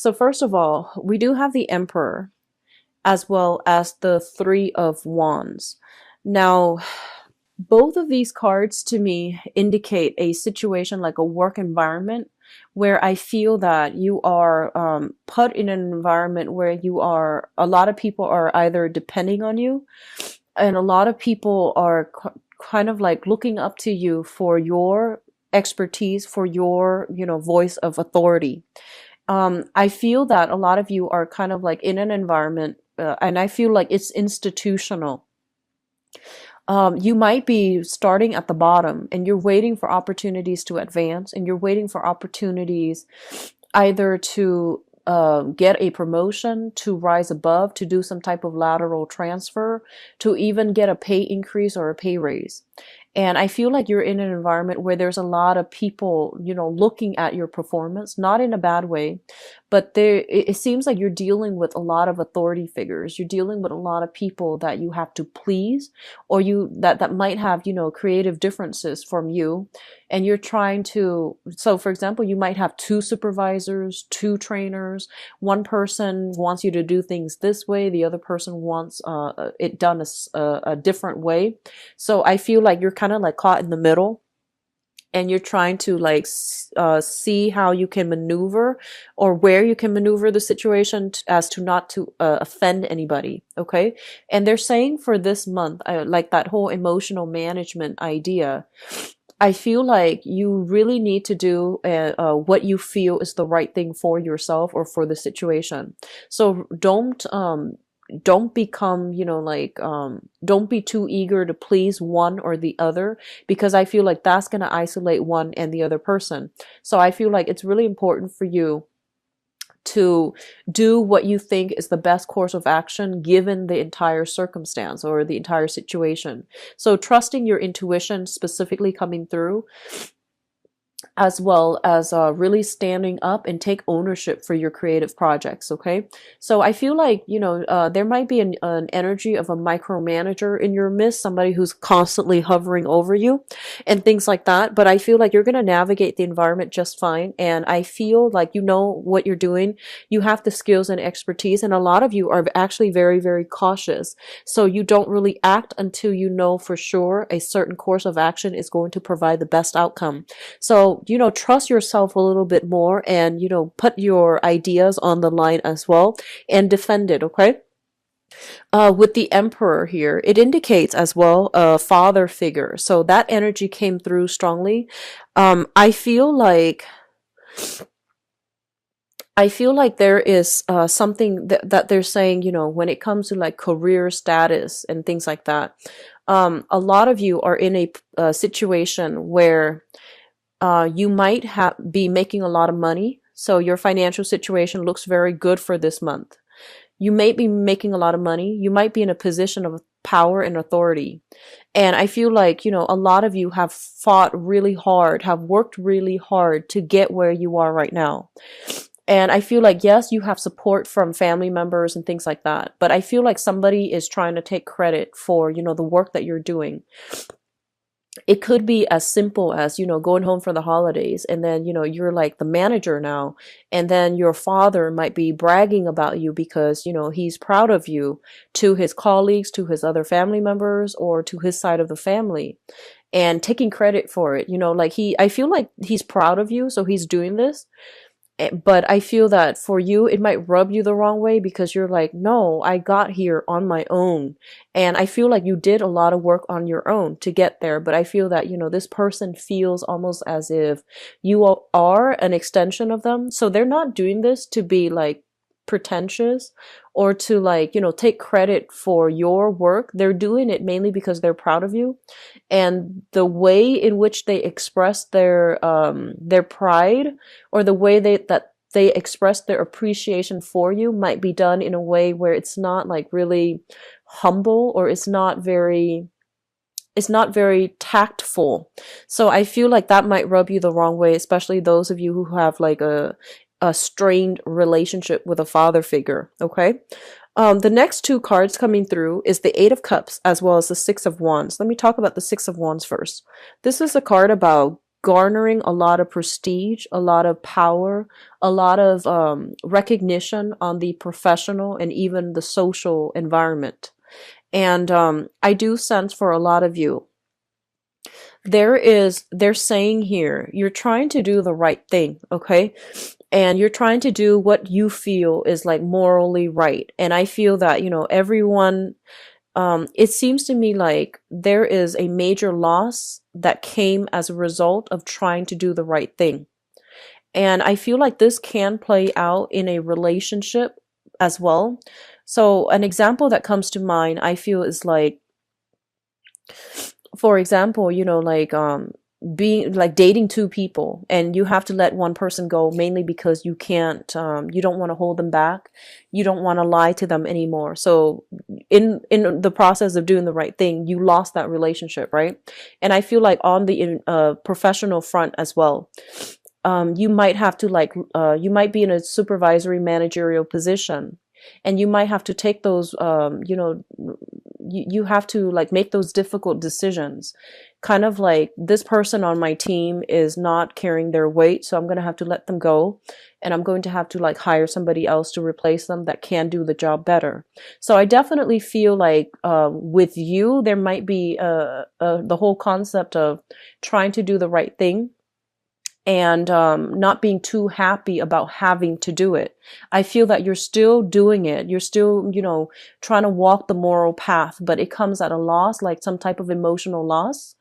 So first of all, we do have the Emperor as well as the Three of Wands. Now, both of these cards to me indicate a situation like a work environment where I feel that you are put in an environment where a lot of people are either depending on you, and a lot of people are kind of like looking up to you for your expertise, for your, voice of authority. I feel that a lot of you are kind of like in an environment, and I feel like it's institutional. You might be starting at the bottom and you're waiting for opportunities to advance, and you're waiting for opportunities either to get a promotion, to rise above, to do some type of lateral transfer, to even get a pay increase or a pay raise. And I feel like you're in an environment where there's a lot of people, looking at your performance, not in a bad way, but it seems like you're dealing with a lot of authority figures. You're dealing with a lot of people that you have to please, or that might have, creative differences from you. And you're trying to, so for example, you might have two supervisors, two trainers. One person wants you to do things this way. The other person wants it done a different way. So I feel like you're kind of like caught in the middle, and you're trying to like see how you can maneuver, or where you can maneuver the situation as to not to offend anybody. Okay. And they're saying for this month, like that whole emotional management idea, I feel like you really need to do what you feel is the right thing for yourself or for the situation. So don't become, don't be too eager to please one or the other, because I feel like that's going to isolate one and the other person. So I feel like it's really important for you to do what you think is the best course of action given the entire circumstance or the entire situation. So trusting your intuition specifically coming through, as well as really standing up and take ownership for your creative projects. Okay. So I feel like, there might be an energy of a micromanager in your midst, somebody who's constantly hovering over you and things like that. But I feel like you're going to navigate the environment just fine. And I feel like you know what you're doing. You have the skills and expertise. And a lot of you are actually very, very cautious. So you don't really act until you know for sure a certain course of action is going to provide the best outcome. So, trust yourself a little bit more, and, put your ideas on the line as well and defend it. Okay. With the Emperor here, it indicates as well a father figure. So that energy came through strongly. I feel like there is something that they're saying, when it comes to like career status and things like that. A lot of you are in a situation where you might be making a lot of money. So your financial situation looks very good for this month. You may be making a lot of money. You might be in a position of power and authority. And I feel like, a lot of you have fought really hard, have worked really hard to get where you are right now. And I feel like, yes, you have support from family members and things like that. But I feel like somebody is trying to take credit for, the work that you're doing. It could be as simple as, going home for the holidays, and then, you're like the manager now, and then your father might be bragging about you because, he's proud of you to his colleagues, to his other family members, or to his side of the family, and taking credit for it. I feel like he's proud of you, so he's doing this. But I feel that for you, it might rub you the wrong way, because you're like, no, I got here on my own. And I feel like you did a lot of work on your own to get there. But I feel that, this person feels almost as if you are an extension of them. So they're not doing this to be like pretentious or to like, take credit for your work. They're doing it mainly because they're proud of you. And the way in which they express their pride, or the way that they express their appreciation for you, might be done in a way where it's not like really humble, or it's not very tactful. So I feel like that might rub you the wrong way, especially those of you who have like a strained relationship with a father figure. Okay. The next two cards coming through is the Eight of Cups as well as the Six of Wands. Let me talk about the Six of Wands first. This is a card about garnering a lot of prestige, a lot of power, a lot of recognition on the professional and even the social environment. And I do sense for a lot of you, they're saying here, you're trying to do the right thing, okay? And you're trying to do what you feel is like morally right. And I feel that, everyone, it seems to me like there is a major loss that came as a result of trying to do the right thing. And I feel like this can play out in a relationship as well. So an example that comes to mind, I feel, is like, for example, like being like dating two people, and you have to let one person go mainly because you can't, you don't want to hold them back, you don't want to lie to them anymore. So in the process of doing the right thing, you lost that relationship, right? And I feel like on the professional front as well, you might have to like, you might be in a supervisory managerial position, and you might have to take those, you have to like make those difficult decisions. Kind of like, this person on my team is not carrying their weight, so I'm going to have to let them go. And I'm going to have to like hire somebody else to replace them that can do the job better. So I definitely feel like with you, there might be the whole concept of trying to do the right thing, and not being too happy about having to do it. I feel that you're still doing it. You're still, trying to walk the moral path, but it comes at a loss, like some type of emotional loss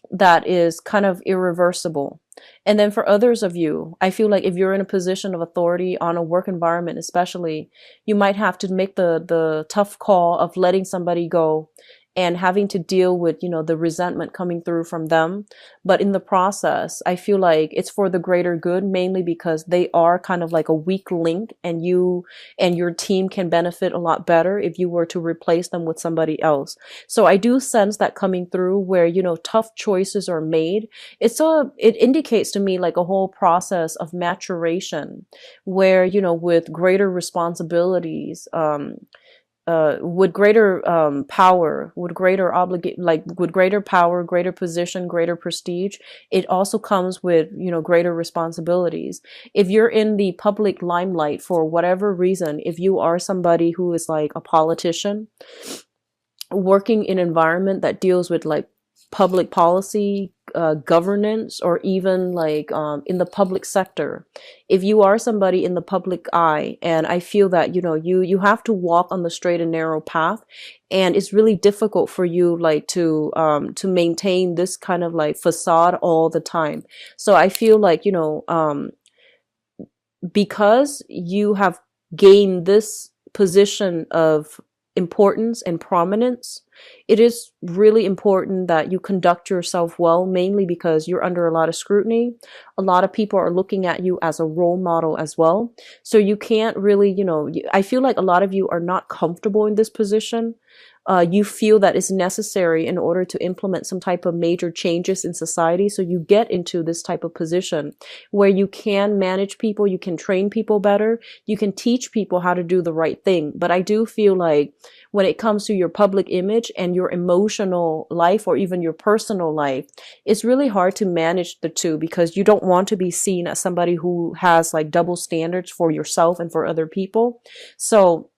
that is kind of irreversible. And then for others of you, I feel like if you're in a position of authority on a work environment, especially, you might have to make the tough call of letting somebody go and having to deal with, the resentment coming through from them. But in the process, I feel like it's for the greater good, mainly because they are kind of like a weak link, and you and your team can benefit a lot better if you were to replace them with somebody else. So I do sense that coming through where, tough choices are made. It indicates to me like a whole process of maturation where, with greater responsibilities, with greater power, with greater with greater power, greater position, greater prestige, it also comes with, greater responsibilities. If you're in the public limelight for whatever reason, if you are somebody who is like a politician, working in an environment that deals with like public policy, governance, or even like in the public sector, if you are somebody in the public eye, and I feel that you have to walk on the straight and narrow path, and it's really difficult for you like to maintain this kind of like facade all the time. So I feel like because you have gained this position of importance and prominence, it is really important that you conduct yourself well, mainly because you're under a lot of scrutiny. A lot of people are looking at you as a role model as well. So you can't really, I feel like a lot of you are not comfortable in this position. You feel that it's necessary in order to implement some type of major changes in society. So you get into this type of position where you can manage people, you can train people better, you can teach people how to do the right thing. But I do feel like when it comes to your public image and your emotional life, or even your personal life, it's really hard to manage the two, because you don't want to be seen as somebody who has like double standards for yourself and for other people. So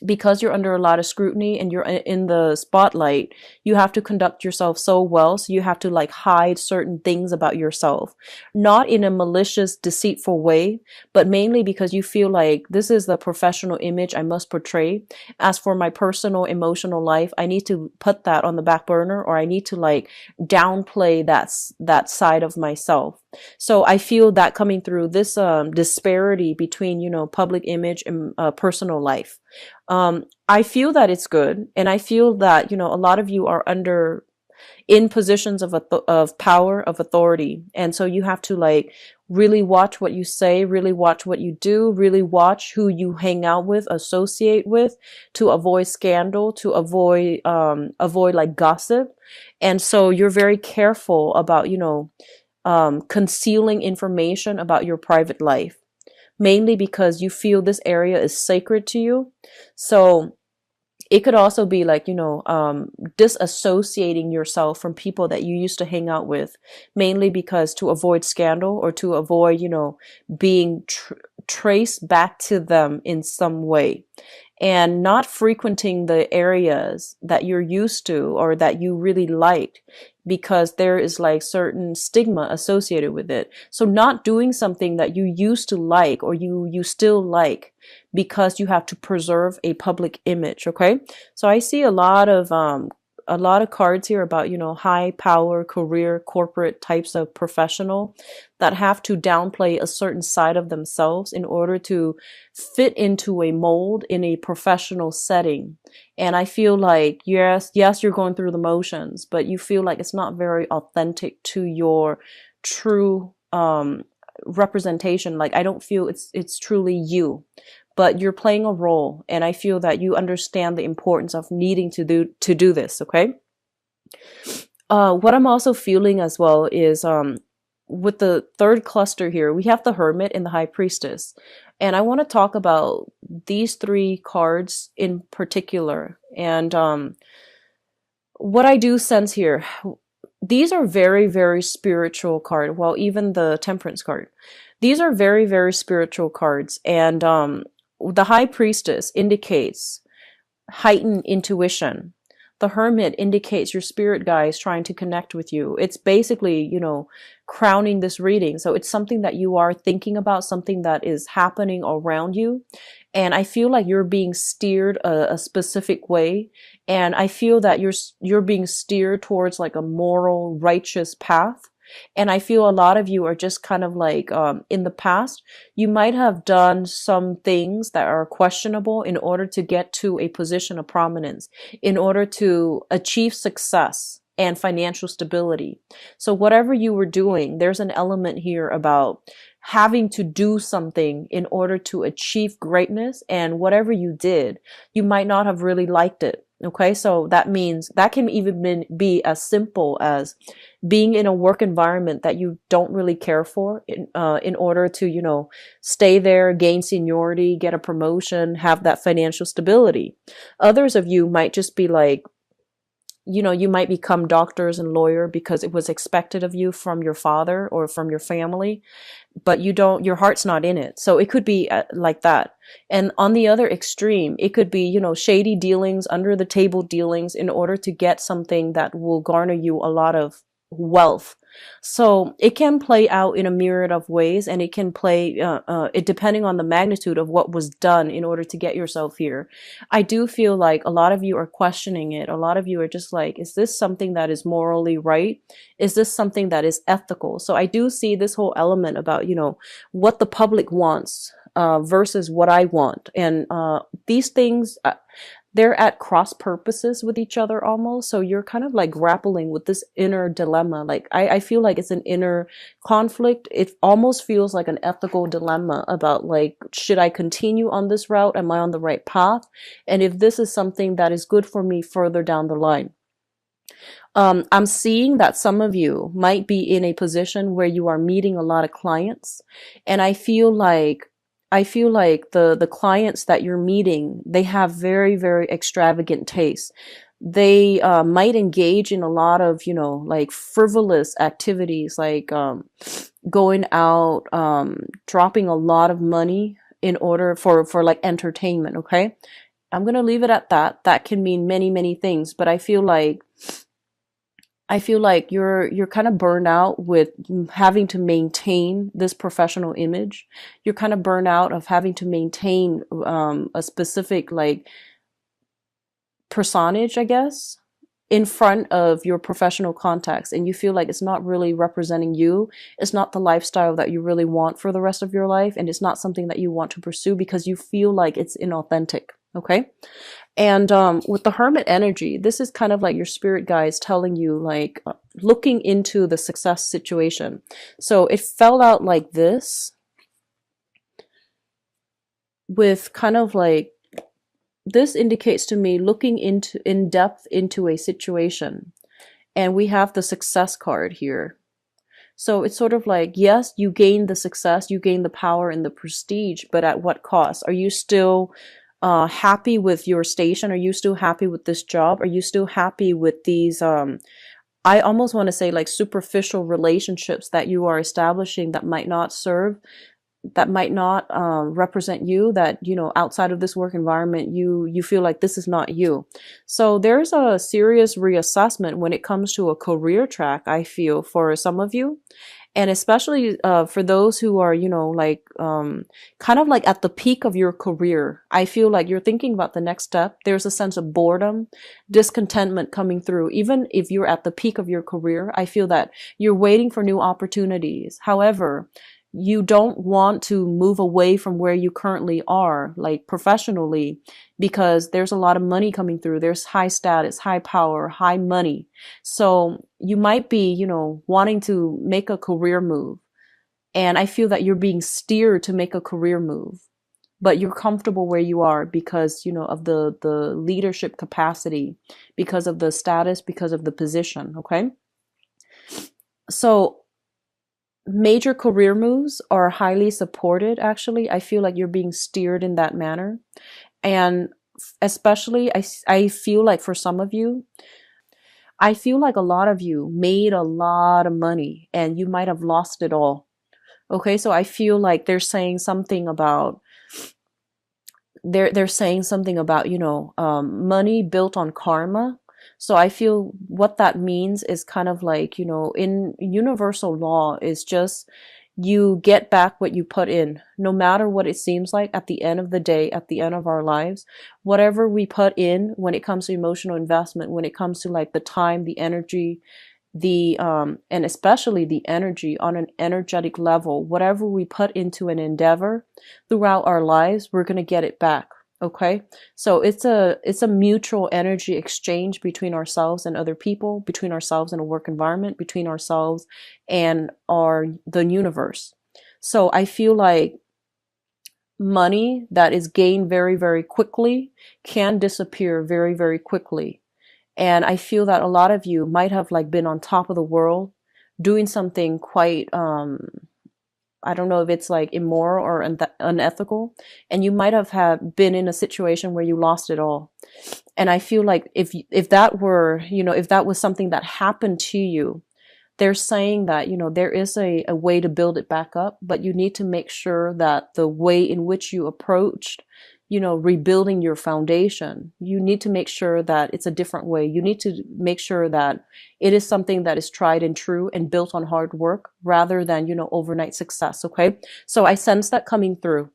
because you're under a lot of scrutiny and you're in the spotlight, you have to conduct yourself so well. So you have to like hide certain things about yourself, not in a malicious, deceitful way, but mainly because you feel like this is the professional image I must portray. As for my personal emotional life, I need to put that on the back burner, or I need to like downplay that side of myself. So I feel that coming through this disparity between, public image and personal life. I feel that it's good. And I feel that, a lot of you are in positions of power, of authority. And so you have to like really watch what you say, really watch what you do, really watch who you hang out with, associate with, to avoid scandal, to avoid like gossip. And so you're very careful about, concealing information about your private life, mainly because you feel this area is sacred to you. So It could also be like, disassociating yourself from people that you used to hang out with, mainly because to avoid scandal or to avoid, being traced back to them in some way, and not frequenting the areas that you're used to or that you really liked, because there is like certain stigma associated with it. So not doing something that you used to like or you still like because you have to preserve a public image. Okay. So I see a lot of cards here about, high power, career, corporate types of professional that have to downplay a certain side of themselves in order to fit into a mold in a professional setting. And I feel like, yes, you're going through the motions, but you feel like it's not very authentic to your true, representation. Like, I don't feel it's truly you, but you're playing a role. And I feel that you understand the importance of needing to do this. Okay. What I'm also feeling as well is, with the third cluster here, we have the Hermit and the High Priestess. And I want to talk about these three cards in particular. And what I do sense here, these are very, very spiritual cards. Well, even the Temperance card. These are very, very spiritual cards. And the High Priestess indicates heightened intuition. The Hermit indicates your spirit guides trying to connect with you. It's basically, crowning this reading. So it's something that you are thinking about, something that is happening around you. And I feel like you're being steered a specific way. And I feel that you're being steered towards like a moral, righteous path. And I feel a lot of you are just kind of like, in the past, you might have done some things that are questionable in order to get to a position of prominence, in order to achieve success and financial stability. So whatever you were doing, there's an element here about having to do something in order to achieve greatness. And whatever you did, you might not have really liked it. Okay, so that means that can even be as simple as being in a work environment that you don't really care for in order to, stay there, gain seniority, get a promotion, have that financial stability. Others of you might just be like, you might become doctors and lawyer because it was expected of you from your father or from your family, but your heart's not in it. So it could be like that. And on the other extreme, it could be, shady dealings, under the table dealings in order to get something that will garner you a lot of wealth. So it can play out in a myriad of ways, and it can play, it depending on the magnitude of what was done in order to get yourself here. I do feel like a lot of you are questioning it. A lot of you are just like, is this something that is morally right? Is this something that is ethical? So I do see this whole element about, what the public wants, versus what I want. And, these things, they're at cross purposes with each other almost. So you're kind of like grappling with this inner dilemma. Like I feel like it's an inner conflict. It almost feels like an ethical dilemma about like, should I continue on this route? Am I on the right path? And if this is something that is good for me further down the line. I'm seeing that some of you might be in a position where you are meeting a lot of clients. And I feel like the clients that you're meeting, they have very, very extravagant tastes. They might engage in a lot of, like frivolous activities, like going out, dropping a lot of money in order for like entertainment. Okay. I'm going to leave it at that. That can mean many, many things, but I feel like you're kind of burned out with having to maintain this professional image. You're kind of burned out of having to maintain a specific like personage, I guess, in front of your professional contacts, and you feel like it's not really representing you. It's not the lifestyle that you really want for the rest of your life, and it's not something that you want to pursue because you feel like it's inauthentic. Okay. And with the Hermit energy, this is kind of like your spirit guides telling you, like, looking into the success situation. So it fell out like this, with kind of like, this indicates to me looking in depth into a situation. And we have the success card here. So it's sort of like, yes, you gain the success, you gain the power and the prestige, but at what cost? Are you still happy with your station? Are you still happy with this job? Are you still happy with these I almost want to say like superficial relationships that you are establishing that might not serve, that might not represent you, that, you know, outside of this work environment, you feel like this is not you. So there's a serious reassessment when it comes to a career track, I feel, for some of you. And especially for those who are, you know, like kind of like at the peak of your career, I feel like you're thinking about the next step. There's a sense of boredom, discontentment coming through. Even if you're at the peak of your career, I feel that you're waiting for new opportunities. However, you don't want to move away from where you currently are, like professionally, because there's a lot of money coming through. There's high status, high power, high money. So you might be, you know, wanting to make a career move. And I feel that you're being steered to make a career move, but you're comfortable where you are because, you know, of the leadership capacity, because of the status, because of the position. Okay. So major career moves are highly supported, actually. I feel like you're being steered in that manner. And especially, I feel like for some of you, I feel like a lot of you made a lot of money and you might have lost it all. Okay, so I feel like they're saying something about they're saying something about, you know, money built on karma. So I feel what that means is kind of like, you know, in universal law is just you get back what you put in, no matter what it seems like at the end of the day, at the end of our lives, whatever we put in when it comes to emotional investment, when it comes to like the time, the energy, the and especially the energy on an energetic level, whatever we put into an endeavor throughout our lives, we're going to get it back. Okay, so it's a mutual energy exchange between ourselves and other people, between ourselves and a work environment, between ourselves and the universe. So I feel like money that is gained very, very quickly can disappear very, very quickly. And I feel that a lot of you might have like been on top of the world doing something quite, I don't know if it's like immoral or unethical. And you might have been in a situation where you lost it all. And I feel like if that were, you know, if that was something that happened to you, they're saying that, you know, there is a way to build it back up, but you need to make sure that the way in which you approached, you know, rebuilding your foundation, you need to make sure that it's a different way. You need to make sure that it is something that is tried and true and built on hard work rather than, you know, overnight success. Okay. So I sense that coming through.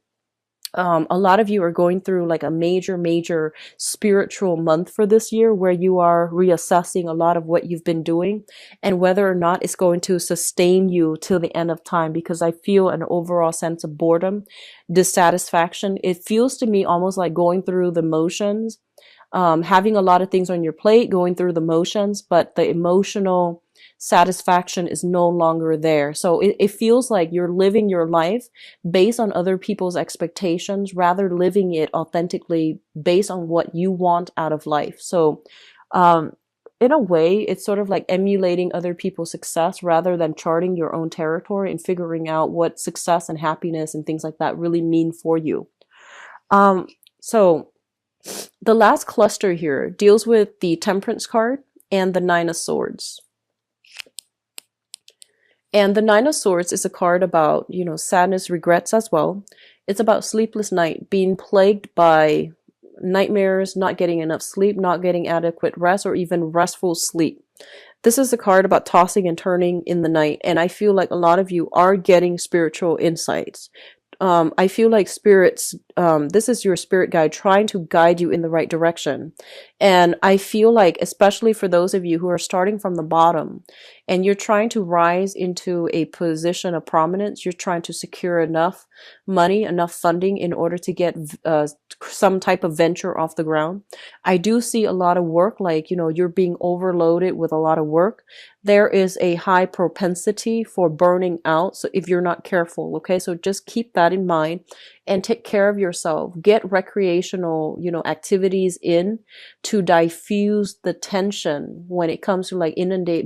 A lot of you are going through like a major spiritual month for this year where you are reassessing a lot of what you've been doing and whether or not it's going to sustain you till the end of time, because I feel an overall sense of boredom, dissatisfaction. It feels to me almost like going through the motions, having a lot of things on your plate, going through the motions, but the emotional satisfaction is no longer there. So it feels like you're living your life based on other people's expectations rather living it authentically based on what you want out of life. So, in a way, it's sort of like emulating other people's success rather than charting your own territory and figuring out what success and happiness and things like that really mean for you. So the last cluster here deals with the Temperance card and the Nine of Swords. And the Nine of Swords is a card about, you know, sadness, regrets as well. It's about sleepless night, being plagued by nightmares, not getting enough sleep, not getting adequate rest, or even restful sleep. This is a card about tossing and turning in the night. And I feel like a lot of you are getting spiritual insights. I feel like spirits, this is your spirit guide trying to guide you in the right direction. And I feel like, especially for those of you who are starting from the bottom and you're trying to rise into a position of prominence, you're trying to secure enough money, enough funding in order to get some type of venture off the ground. I do see a lot of work, like, you know, you're being overloaded with a lot of work. There is a high propensity for burning out. So if you're not careful, okay, so just keep that in mind and take care of yourself. Get recreational, you know, activities in to diffuse the tension when it comes to like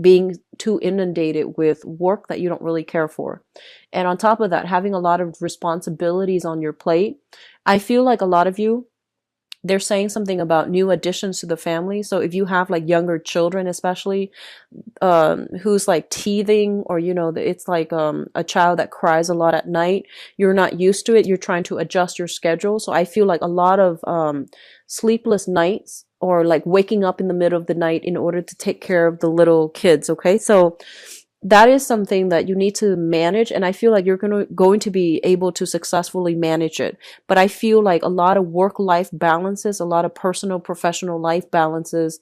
being too inundated with work that you don't really care for. And on top of that, having a lot of responsibilities on your plate. I feel like a lot of you They're saying something about new additions to the family. So if you have like younger children, especially, who's like teething, or it's like a child that cries a lot at night, you're not used to it, you're trying to adjust your schedule. So I feel like a lot of sleepless nights, or like waking up in the middle of the night in order to take care of the little kids. Okay, so that is something that you need to manage, and I feel like you're going to be able to successfully manage it. But I feel like a lot of work life balances, a lot of personal professional life balances,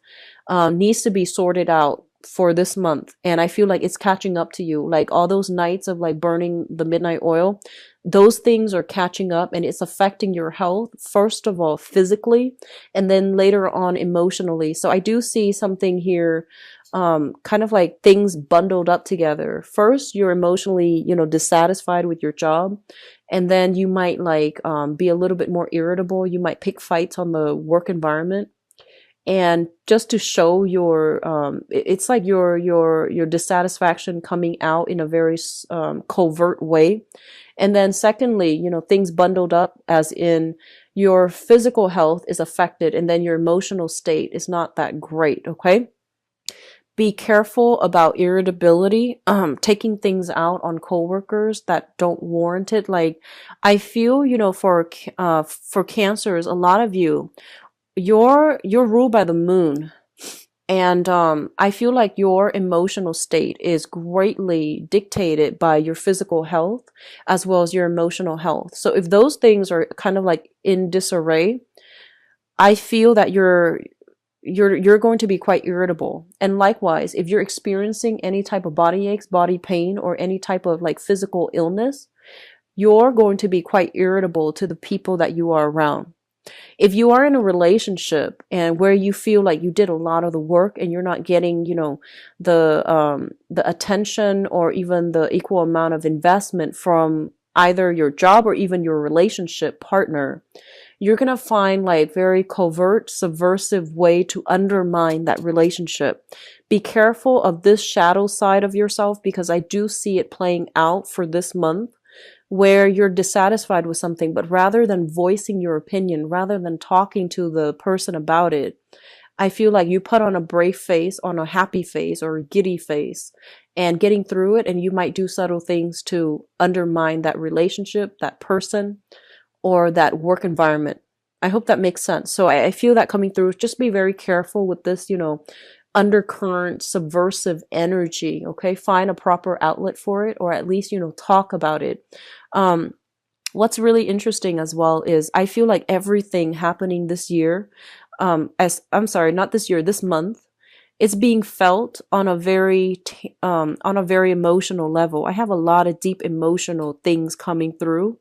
needs to be sorted out for this month. And I feel like it's catching up to you, like all those nights of like burning the midnight oil, those things are catching up, and it's affecting your health, first of all physically, and then later on emotionally. So I do see something here, kind of like things bundled up together. First, you're emotionally, dissatisfied with your job, and then you might like be a little bit more irritable. You might pick fights on the work environment, and just to show your, it's like your dissatisfaction coming out in a very covert way. And then secondly, things bundled up, as in your physical health is affected, and then your emotional state is not that great. Okay, be careful about irritability, taking things out on coworkers that don't warrant it. Like, I feel, for cancers, a lot of you, you're ruled by the moon. And I feel like your emotional state is greatly dictated by your physical health as well as your emotional health. So if those things are kind of like in disarray, I feel that you're going to be quite irritable. And likewise, if you're experiencing any type of body aches, body pain, or any type of like physical illness, you're going to be quite irritable to the people that you are around. If you are in a relationship and where you feel like you did a lot of the work and you're not getting, the attention or even the equal amount of investment from either your job or even your relationship partner, you're going to find like very covert, subversive way to undermine that relationship. Be careful of this shadow side of yourself, because I do see it playing out for this month, where you're dissatisfied with something, but rather than voicing your opinion, rather than talking to the person about it, I feel like you put on a brave face, on a happy face, or a giddy face, and getting through it, and you might do subtle things to undermine that relationship, that person, or that work environment. I hope that makes sense. So I feel that coming through. Just be very careful with this, undercurrent subversive energy. Okay, find a proper outlet for it, or at least talk about it. What's really interesting as well is I feel like everything happening this year, as I'm sorry, not this year, this month, it's being felt on a very emotional level. I have a lot of deep emotional things coming through,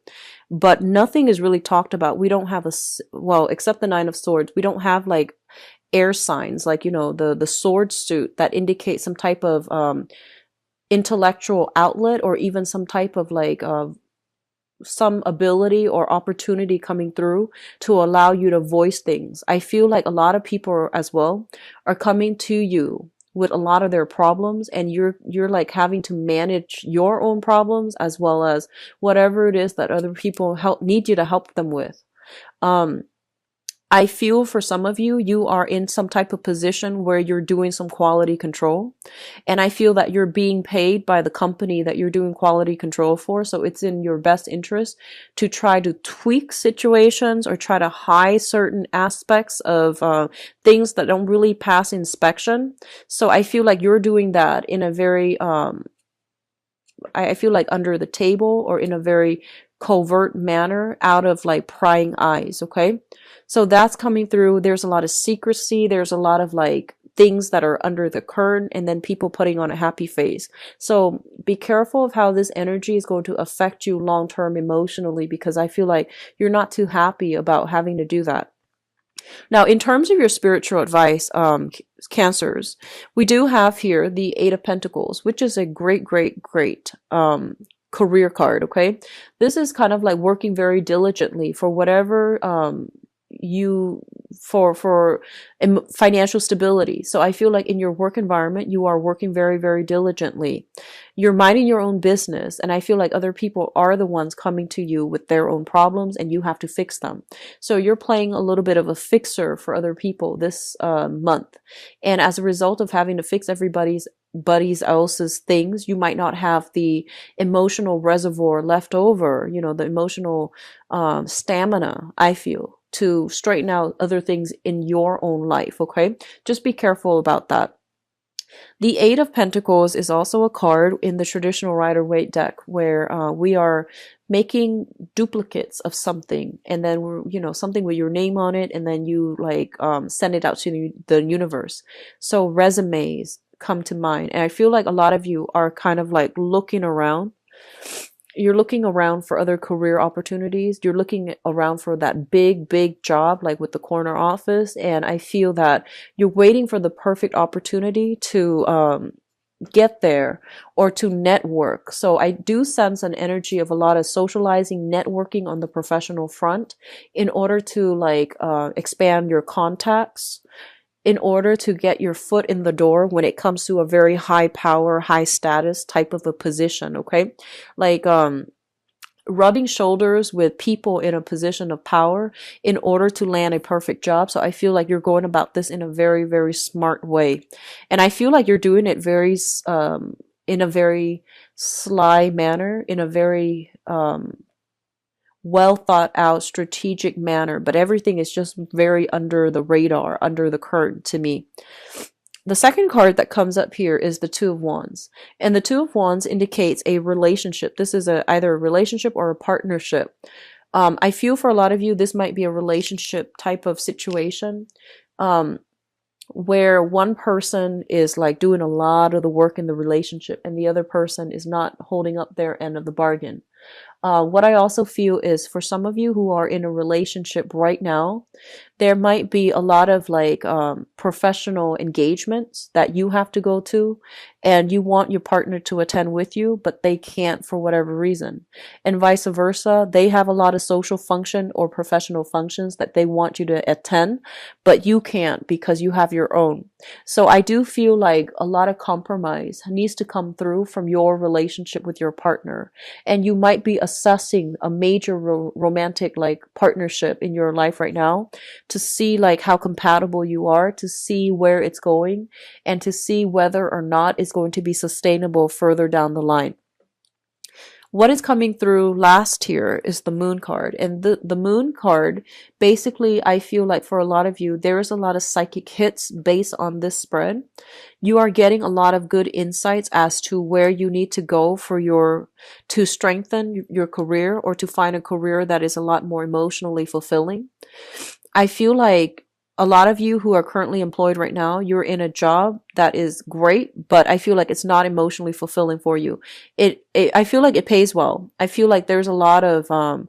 but nothing is really talked about. We don't have well, except the Nine of Swords, we don't have like air signs, like the sword suit that indicates some type of intellectual outlet, or even some type of like some ability or opportunity coming through to allow you to voice things. I feel like a lot of people as well are coming to you with a lot of their problems, and you're like having to manage your own problems as well as whatever it is that other people need you to help them with. I feel for some of you, you are in some type of position where you're doing some quality control. And I feel that you're being paid by the company that you're doing quality control for. So it's in your best interest to try to tweak situations or try to hide certain aspects of things that don't really pass inspection. So I feel like you're doing that in a very, I feel like under the table, or in a very covert manner, out of like prying eyes. Okay, so that's coming through. There's a lot of secrecy, there's a lot of like things that are under the curtain, and then people putting on a happy face. So be careful of how this energy is going to affect you long term emotionally, because I feel like you're not too happy about having to do that. Now, in terms of your spiritual advice, Cancers, we do have here the Eight of Pentacles, which is a great, great, great career card. Okay, this is kind of like working very diligently for whatever you for financial stability. So I feel like in your work environment, you are working very, very diligently. You're minding your own business. And I feel like other people are the ones coming to you with their own problems and you have to fix them. So you're playing a little bit of a fixer for other people this month. And as a result of having to fix everybody's else's things, you might not have the emotional reservoir left over, the emotional stamina, I feel, to straighten out other things in your own life. Okay, just be careful about that. The Eight of Pentacles is also a card in the traditional Rider-Waite deck where we are making duplicates of something, and then we're, something with your name on it, and then you like send it out to the universe. So resumes come to mind, and I feel like a lot of you are kind of like looking around. You're looking around for other career opportunities. You're looking around for that big job, like with the corner office. And I feel that you're waiting for the perfect opportunity to get there or to network. So I do sense an energy of a lot of socializing, networking on the professional front in order to like expand your contacts, in order to get your foot in the door when it comes to a very high power, high status type of a position. Okay. Like, rubbing shoulders with people in a position of power in order to land a perfect job. So I feel like you're going about this in a very, very smart way. And I feel like you're doing it in a very sly manner, in a very, well thought out strategic manner, but everything is just very under the radar, under the curtain to me. The second card that comes up here is the Two of Wands, and the Two of Wands indicates a relationship. This is either a relationship or a partnership. I feel for a lot of you this might be a relationship type of situation, where one person is like doing a lot of the work in the relationship and the other person is not holding up their end of the bargain. What I also feel is for some of you who are in a relationship right now, there might be a lot of like professional engagements that you have to go to, and you want your partner to attend with you, but they can't for whatever reason. And vice versa, they have a lot of social function or professional functions that they want you to attend, but you can't because you have your own. So I do feel like a lot of compromise needs to come through from your relationship with your partner. And you might be assessing a major romantic like partnership in your life right now to see like how compatible you are, to see where it's going, and to see whether or not it's going to be sustainable further down the line. What is coming through last here is the Moon card. And the Moon card, basically, I feel like for a lot of you, there is a lot of psychic hits based on this spread. You are getting a lot of good insights as to where you need to go to strengthen your career or to find a career that is a lot more emotionally fulfilling. I feel like a lot of you who are currently employed right now, you're in a job that is great, but I feel like it's not emotionally fulfilling for you. I feel like it pays well. I feel like there's a lot of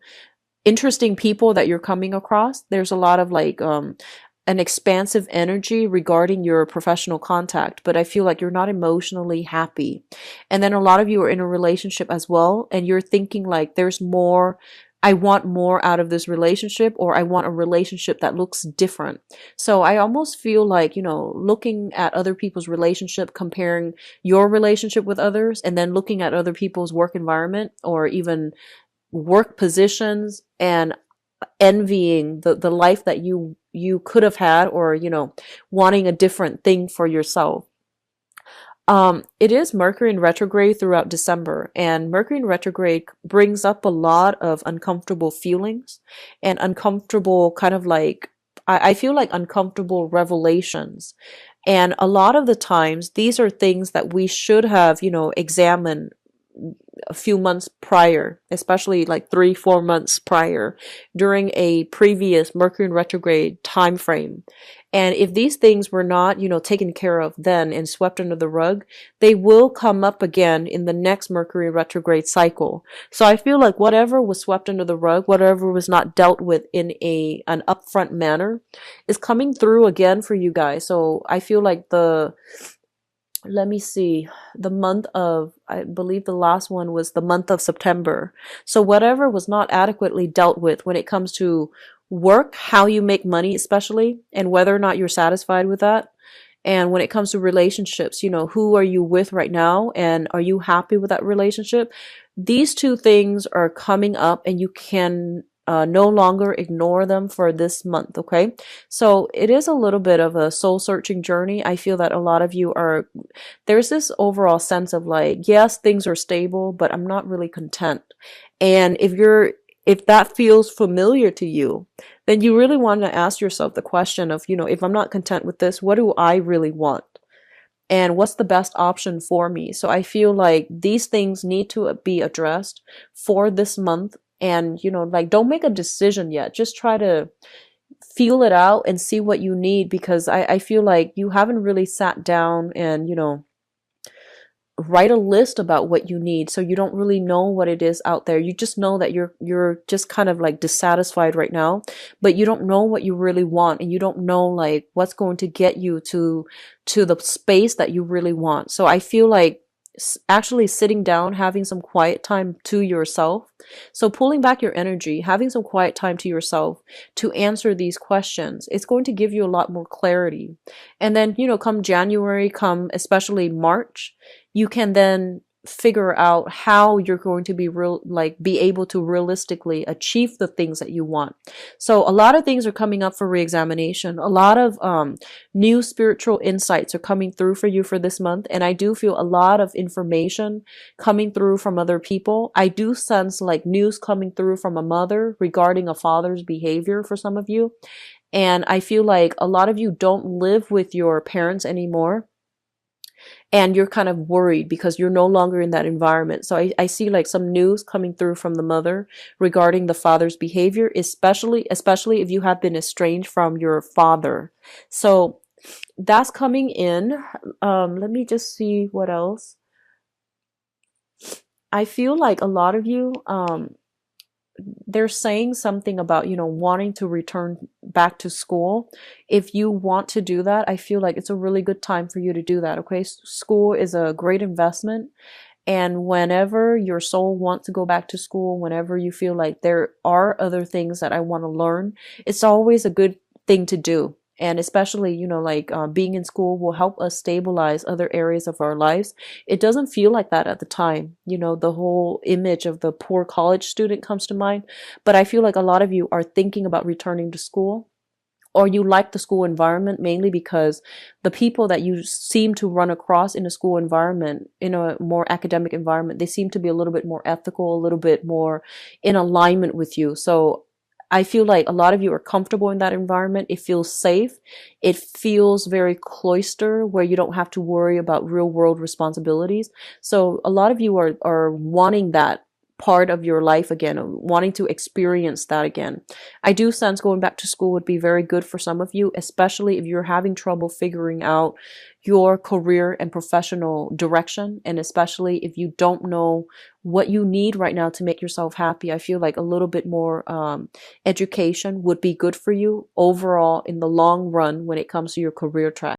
interesting people that you're coming across. There's a lot of like an expansive energy regarding your professional contact, but I feel like you're not emotionally happy. And then a lot of you are in a relationship as well, and you're thinking like there's more. I want more out of this relationship, or I want a relationship that looks different. So I almost feel like, looking at other people's relationship, comparing your relationship with others, and then looking at other people's work environment or even work positions and envying the life that you could have had, or, wanting a different thing for yourself. It is Mercury in retrograde throughout December, and Mercury in retrograde brings up a lot of uncomfortable feelings and uncomfortable kind of like, I feel like uncomfortable revelations. And a lot of the times, these are things that we should have, examined a few months prior, especially like 3-4 months prior, during a previous Mercury in retrograde time frame. And if these things were not, taken care of then and swept under the rug, they will come up again in the next Mercury retrograde cycle. So I feel like whatever was swept under the rug, whatever was not dealt with in an upfront manner, is coming through again for you guys. So I feel like let me see, the month of, I believe the last one was the month of September. So whatever was not adequately dealt with when it comes to work, how you make money, especially, and whether or not you're satisfied with that. And when it comes to relationships, who are you with right now? And are you happy with that relationship? These two things are coming up and you can no longer ignore them for this month. Okay. So it is a little bit of a soul searching journey. I feel that a lot of you there's this overall sense of like, yes, things are stable, but I'm not really content. And if that feels familiar to you, then you really want to ask yourself the question of, if I'm not content with this, what do I really want? And what's the best option for me? So I feel like these things need to be addressed for this month. And, like, don't make a decision yet. Just try to feel it out and see what you need, because I feel like you haven't really sat down and, write a list about what you need, so you don't really know what it is out there. You just know that you're just kind of like dissatisfied right now, but you don't know what you really want, and you don't know like what's going to get you to the space that you really want. So I feel like actually sitting down, having some quiet time to yourself, so pulling back your energy, having some quiet time to yourself to answer these questions, it's going to give you a lot more clarity. And then, come January, come especially March, you can then figure out how you're going to be able to realistically achieve the things that you want. So a lot of things are coming up for reexamination. A lot of new spiritual insights are coming through for you for this month, and I do feel a lot of information coming through from other people. I do sense like news coming through from a mother regarding a father's behavior for some of you, and I feel like a lot of you don't live with your parents anymore, and you're kind of worried because you're no longer in that environment. So I see like some news coming through from the mother regarding the father's behavior, especially if you have been estranged from your father. So that's coming in. Let me just see what else. I feel like a lot of you, they're saying something about, wanting to return back to school. If you want to do that, I feel like it's a really good time for you to do that. Okay. School is a great investment. And whenever your soul wants to go back to school, whenever you feel like there are other things that I want to learn, it's always a good thing to do. And especially, being in school will help us stabilize other areas of our lives. It doesn't feel like that at the time. The whole image of the poor college student comes to mind. But I feel like a lot of you are thinking about returning to school, or you like the school environment mainly because the people that you seem to run across in a school environment, in a more academic environment, they seem to be a little bit more ethical, a little bit more in alignment with you. So I feel like a lot of you are comfortable in that environment. It feels safe. It feels very cloister, where you don't have to worry about real world responsibilities. So a lot of you are wanting that part of your life again, wanting to experience that again. I do sense going back to school would be very good for some of you, especially if you're having trouble figuring out your career and professional direction, and especially if you don't know what you need right now to make yourself happy. I feel like a little bit more education would be good for you overall in the long run when it comes to your career track.